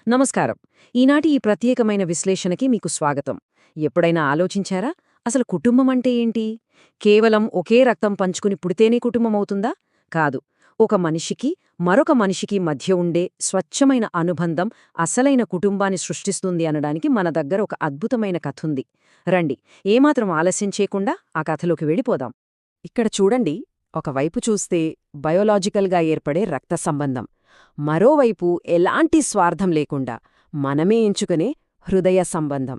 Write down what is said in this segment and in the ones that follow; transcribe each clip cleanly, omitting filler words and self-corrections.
నమస్కారం. ఈనాటి ఈ ప్రత్యేకమైన విశ్లేషణకి మీకు స్వాగతం. ఎప్పుడైనా ఆలోచించారా? అసలు కుటుంబం అంటే ఏంటి? కేవలం ఒకే రక్తం పంచుకుని పుడితేనే కుటుంబమవుతుందా? కాదు. ఒక మనిషికి, మరొక మనిషికి మధ్య ఉండే స్వచ్ఛమైన అనుబంధం అసలైన కుటుంబాన్ని సృష్టిస్తుంది అనడానికి మన దగ్గర ఒక అద్భుతమైన కథుంది. రండి, ఏమాత్రం ఆలస్యం చేయకుండా ఆ కథలోకి వెళ్ళిపోదాం. ఇక్కడ చూడండి, ఒకవైపు చూస్తే బయోలాజికల్గా ఏర్పడే రక్త సంబంధం, మరోవైపు ఎలాంటి స్వార్థం లేకుండా మనమే ఎంచుకునే హృదయ సంబంధం.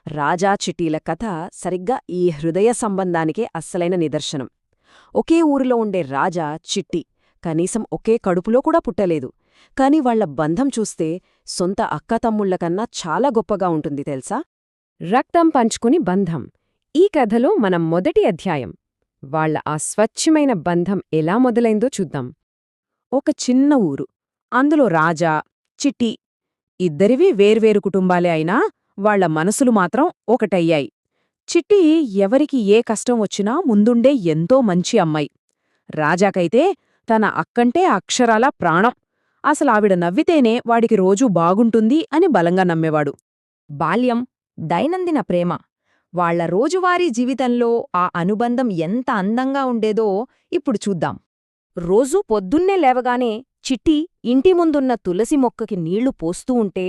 రాజా చిట్టీల కథ సరిగ్గా ఈ హృదయ సంబంధానికే అస్సలైన నిదర్శనం. ఒకే ఊరిలో ఉండే రాజా, చిట్టి కనీసం ఒకే కడుపులో కూడా పుట్టలేదు. కాని వాళ్ల బంధం చూస్తే సొంత అక్కతమ్ముళ్లకన్నా చాలా గొప్పగా ఉంటుంది తెలుసా? రక్తం పంచుకుని బంధం, ఈ కథలో మనం మొదటి అధ్యాయం. వాళ్ల ఆ స్వచ్ఛమైన బంధం ఎలా మొదలైందో చూద్దాం. ఒక చిన్న ఊరు, అందులో రాజా, చిట్టి ఇద్దరివీ వేర్వేరు కుటుంబాలే అయినా వాళ్ల మనసులు మాత్రం ఒకటయ్యాయి. చిట్టి ఎవరికి ఏ కష్టం వచ్చినా ముందుండే ఎంతో మంచి అమ్మాయి. రాజాకైతే తన అక్కంటే అక్షరాలా ప్రాణం. అసలావిడ నవ్వితేనే వాడికి రోజూ బాగుంటుంది అని బలంగా నమ్మేవాడు. బాల్యం, దైనందిన ప్రేమ, వాళ్ల రోజువారీ జీవితంలో ఆ అనుబంధం ఎంత అందంగా ఉండేదో ఇప్పుడు చూద్దాం. రోజూ పొద్దున్నే లేవగానే చిట్టి ఇంటి ముందున్న తులసి మొక్కకి నీళ్లు పోస్తూ ఉంటే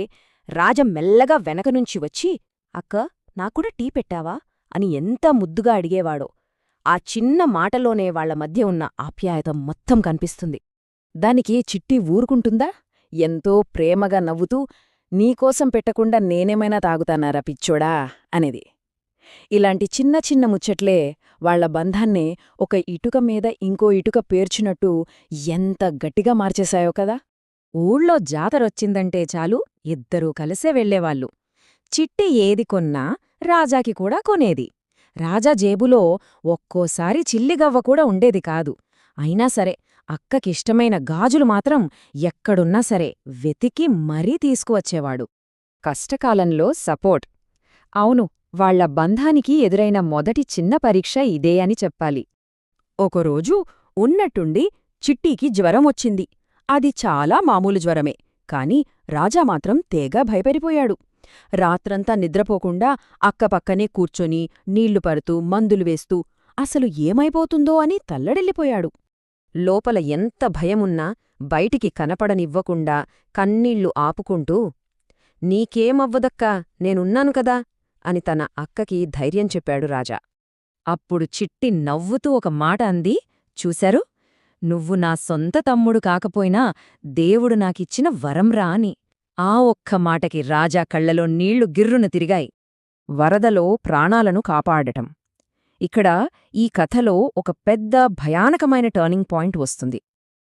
రాజ మెల్లగా వెనకనుంచి వచ్చి, అక్క, నాకుడా టీ పెట్టావా అని ఎంత ముద్దుగా అడిగేవాడో. ఆ చిన్న మాటలోనే వాళ్ల మధ్య ఉన్న ఆప్యాయత మొత్తం కనిపిస్తుంది. దానికి చిట్టి ఊరుకుంటుందా? ఎంతో ప్రేమగా నవ్వుతూ, నీకోసం పెట్టకుండా నేనేమైనా తాగుతానారా పిచ్చోడా అనేది. ఇలాంటి చిన్న చిన్న ముచ్చట్లే వాళ్ల బంధాన్నే ఒక ఇటుక మీద ఇంకో ఇటుక పేర్చినట్టు ఎంత గట్టిగా మార్చేశాయో కదా. ఊళ్ళో జాతరొచ్చిందంటే చాలు ఇద్దరూ కలిసే వెళ్లేవాళ్లు. చిట్టి ఏది కొన్నా రాజాకి కూడా కొనేది. రాజా జేబులో ఒక్కోసారి చిల్లిగవ్వ కూడా ఉండేది కాదు. అయినా సరే అక్కకిష్టమైన గాజులు మాత్రం ఎక్కడున్నా సరే వెతికి మరీ తీసుకువచ్చేవాడు. కష్టకాలంలో సపోర్ట్. అవును, వాళ్ల బంధానికి ఎదురైన మొదటి చిన్న పరీక్ష ఇదే అని చెప్పాలి. ఒకరోజు ఉన్నట్టుండి చిట్టీకి జ్వరం వచ్చింది. అది చాలా మామూలు జ్వరమే, కాని రాజా మాత్రం తేగా భయపడిపోయాడు. రాత్రంతా నిద్రపోకుండా అక్కపక్కనే కూర్చొని నీళ్లు పరుతూ మందులు వేస్తూ అసలు ఏమైపోతుందో అని తల్లడిల్లిపోయాడు. లోపల ఎంత భయమున్నా బయటికి కనపడనివ్వకుండా కన్నీళ్లు ఆపుకుంటూ, నీకేమవ్వదక్కా, నేనున్నాను కదా అని తన అక్కకి ధైర్యం చెప్పాడు రాజా. అప్పుడు చిట్టి నవ్వుతూ ఒక మాట అంది, చూశారు, నువ్వు నా సొంత తమ్ముడు కాకపోయినా దేవుడు నాకిచ్చిన వరంరా అని. ఆ ఒక్క మాటకి రాజా కళ్లలో నీళ్లు గిర్రున తిరిగాయి. వరదలో ప్రాణాలను కాపాడటం. ఇక్కడ ఈ కథలో ఒక పెద్ద భయానకమైన టర్నింగ్ పాయింట్ వస్తుంది.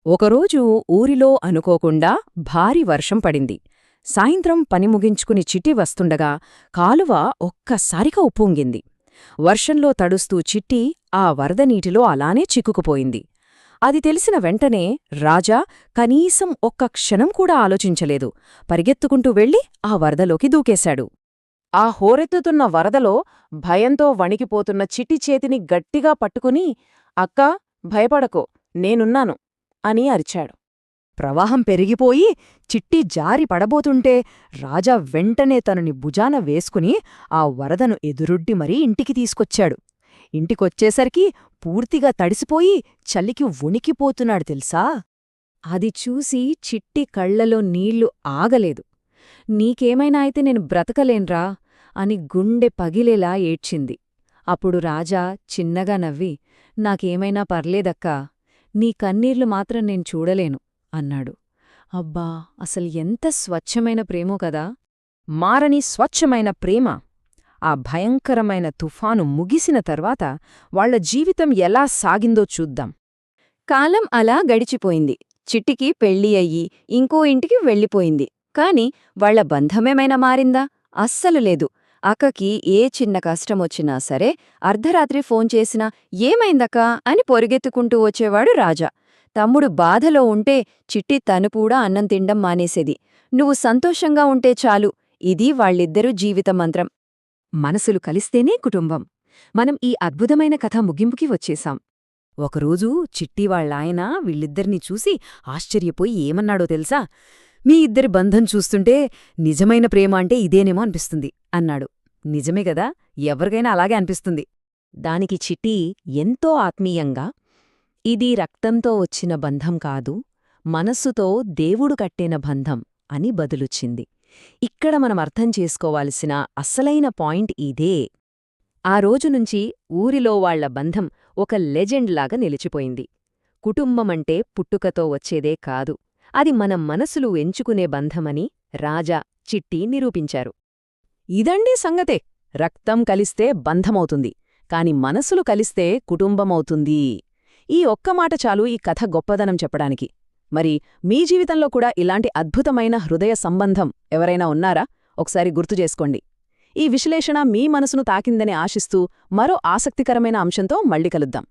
ఒకరోజు ఊరిలో అనుకోకుండా భారీ వర్షం పడింది. సాయంత్రం పని ముగించుకుని చిట్టి వస్తుండగా కాలువ ఒక్కసారిగా ఉప్పొంగింది. వర్షంలో తడుస్తూ చిట్టి ఆ వరద నీటిలో అలానే చిక్కుకుపోయింది. అది తెలిసిన వెంటనే రాజా కనీసం ఒక్క క్షణం కూడా ఆలోచించలేదు. పరిగెత్తుకుంటూ వెళ్లి ఆ వరదలోకి దూకేశాడు. ఆ హోరెత్తుతున్న వరదలో భయంతో వణికిపోతున్న చిట్టి చేతిని గట్టిగా పట్టుకుని, అక్కా, భయపడకో, నేనున్నాను అని అరిచాడు. ప్రవాహం పెరిగిపోయి చిట్టి జారి పడబోతుంటే రాజా వెంటనే తనని భుజాన వేసుకుని ఆ వరదను ఎదురొడ్డి మరీ ఇంటికి తీసుకొచ్చాడు. ఇంటికొచ్చేసరికి పూర్తిగా తడిసిపోయి చలికి వణికిపోతున్నాడు తెలుసా. అది చూసి చిట్టి కళ్లలో నీళ్లు ఆగలేదు. నీకేమైనా అయితే నేను బ్రతకలేన్రా అని గుండె పగిలేలా ఏడ్చింది. అప్పుడు రాజా చిన్నగా నవ్వి, నాకేమైనా పర్లేదక్కా, నీ కన్నీళ్లు మాత్రం నేను చూడలేను అన్నాడు. అబ్బా, అసలు ఎంత స్వచ్ఛమైన ప్రేమో కదా. మారని స్వచ్ఛమైన ప్రేమ. ఆ భయంకరమైన తుఫాను ముగిసిన తర్వాత వాళ్ల జీవితం ఎలా సాగిందో చూద్దాం. కాలం అలా గడిచిపోయింది. చిట్టికి పెళ్ళి అయ్యి ఇంకో ఇంటికి వెళ్ళిపోయింది. కాని వాళ్ల బంధమేమైనా మారిందా? అస్సలు లేదు. అక్కకి ఏ చిన్న కష్టమొచ్చినా సరే అర్ధరాత్రి ఫోన్ చేసినా ఏమైందక్కా అని పొరుగెత్తుకుంటూ వచ్చేవాడు రాజా. తమ్ముడు బాధలో ఉంటే చిట్టి తను కూడా అన్నం తిండం మానేసేది. నువ్వు సంతోషంగా ఉంటే చాలు, ఇది వాళ్ళిద్దరూ జీవితమంత్రం. మనసులు కలిస్తేనే కుటుంబం. మనం ఈ అద్భుతమైన కథ ముగింపుకి వచ్చేశాం. ఒకరోజు చిట్టి వాళ్ళాయన వీళ్ళిద్దరినీ చూసి ఆశ్చర్యపోయి ఏమన్నాడో తెలుసా? మీ ఇద్దరి బంధం చూస్తుంటే నిజమైన ప్రేమ అంటే ఇదేనేమో అనిపిస్తుంది అన్నాడు. నిజమే గదా, ఎవరికైనా అలాగే అనిపిస్తుంది. దానికి చిట్టి ఎంతో ఆత్మీయంగా, ఇది రక్తంతో వచ్చిన బంధం కాదు, మనస్సుతో దేవుడు కట్టిన బంధం అని బదులుచ్చింది. ఇక్కడ మనం అర్థం చేసుకోవాల్సిన అసలైన పాయింట్ ఇదే. ఆ రోజునుంచి ఊరిలో వాళ్ల బంధం ఒక లెజెండ్లాగా నిలిచిపోయింది. కుటుంబమంటే పుట్టుకతో వచ్చేదే కాదు, అది మన మనసులు ఎంచుకునే బంధమని రాజా, చిట్టి నిరూపించారు. ఇదండి సంగతే. రక్తం కలిస్తే బంధమవుతుంది, కాని మనసులు కలిస్తే కుటుంబమవుతుంది. ఈ ఒక్క మాట చాలు ఈ కథ గొప్పదనం చెప్పడానికి. మరి మీ జీవితంలో కూడా ఇలాంటి అద్భుతమైన హృదయ సంబంధం ఎవరైనా ఉన్నారా? ఒకసారి గుర్తుచేసుకోండి. ఈ విశ్లేషణ మీ మనసును తాకిందని ఆశిస్తూ మరో ఆసక్తికరమైన అంశంతో మళ్ళీ కలుద్దాం.